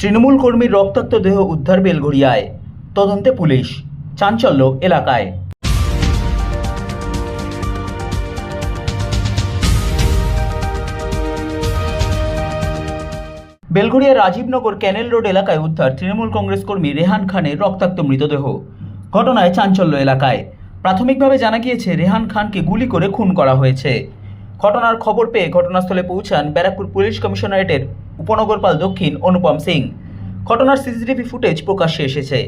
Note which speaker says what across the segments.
Speaker 1: তৃণমূল কর্মীর রক্তাক্ত দেহ উদ্ধার বেলঘড়িয়ায়, তদন্তে পুলিশ। চাঞ্চল্য এলাকায়। বেলঘড়িয়া রাজীবনগর ক্যানেল রোড এলাকায় উদ্ধার তৃণমূল কংগ্রেস কর্মী রেহান খানের রক্তাক্ত মৃতদেহ। ঘটনায় চাঞ্চল্য এলাকায়। প্রাথমিকভাবে জানা গিয়েছে রেহান খানকে গুলি করে খুন করা হয়েছে। ঘটনার খবর পেয়ে ঘটনাস্থলে পৌঁছান ব্যারাকপুর পুলিশ কমিশনারেটের উপনগরপাল দক্ষিণ অনুপম সিং। ঘটনার সিসিটিভি ফুটেজ প্রকাশ্যে এসেছে,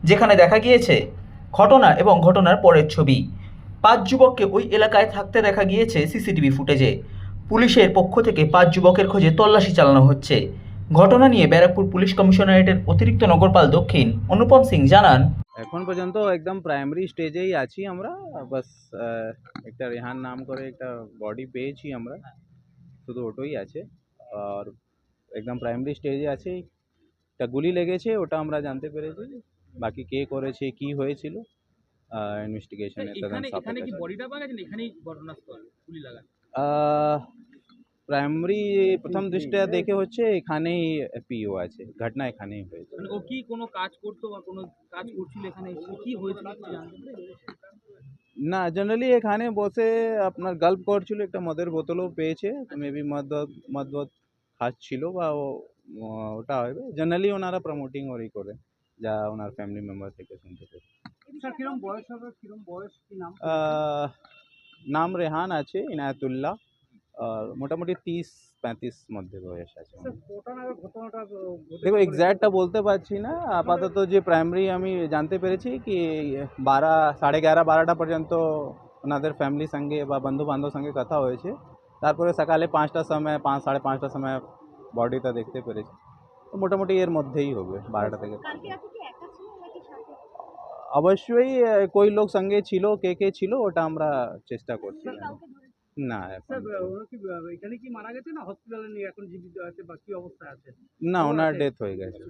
Speaker 1: যেখানে দেখা গিয়েছে ঘটনা এবং ঘটনার পরের ছবি। 5 যুবককে ওই এলাকায় থাকতে দেখা গিয়েছে সিসিটিভি ফুটেজে। পুলিশের পক্ষ থেকে 5 যুবকের খোঁজে তল্লাশি চালানো হচ্ছে। ঘটনা নিয়ে ব্যারাকপুর পুলিশ কমিশনারেটের অতিরিক্ত নগরপাল দক্ষিণ অনুপম সিং জানান,
Speaker 2: এখন পর্যন্ত একদম প্রাইমারি স্টেজেই আছি আমরা। বাস একটা রেহান নাম করে একটা বডি পেয়েছি আমরা, শুধু ওটাই আছে। আর একদম প্রাইমারি স্টেজে আছে। একটা গুলি লেগেছে, ওটা আমরা জানতে পেরেছি। বাকি কে করেছে, কি হয়েছিল, ইনভেস্টিগেশনে তদন্ত সাপেক্ষে। প্রাইমারি প্রথম দৃষ্টিতে দেখে হচ্ছে এখানেই পিও আছে, ঘটনা এখানেই হয়েছে।
Speaker 3: ও কি কোনো কাজ করতো বা কোনো কাজ করছিল এখানে, কি হয়েছিল জানতে পেরেছেন?
Speaker 2: না, জেনারেলি এখানে বসে আপনার গল্প করছিল, একটা মদের বোতলও পেয়েছে, মেবি মদ খাচ্ছিল বা ওটা হবে। জেনারেলি ওনারা প্রমোটিং ওরই করে, যা ওনার ফ্যামিলি মেম্বার থেকে শুনতে পেয়েছে।
Speaker 3: স্যার কিরম বয়স হবে, কিরম বয়স, কি নাম?
Speaker 2: নাম রেহান আছে, ইনায়াতুল্লাহ। আর মোটামুটি 30-35 মধ্যে বয়স আছে। দেখো এক্স্যাক্টটা বলতে পারছি না আপাতত। যে প্রাইমারি আমি জানতে পেরেছি কি 11:30-12টা পর্যন্ত ওনাদের ফ্যামিলির সঙ্গে বা বন্ধু বান্ধব সঙ্গে কথা হয়েছে। তারপরে সকালে 5টার সময়, 5-5:30টার সময় বডিটা দেখতে পেরেছি। তো মোটামুটি এর মধ্যেই হবে, 12টা থেকে। অবশ্যই কোই লোক সঙ্গে ছিল, কে ছিল ওটা আমরা চেষ্টা করছি। না,
Speaker 3: এখানে কি মারা গেছে না হসপিটালে নিয়ে এখন জীবিত আছে বা কি অবস্থায় আছে?
Speaker 2: না, ওনার ডেথ হয়ে গেছে।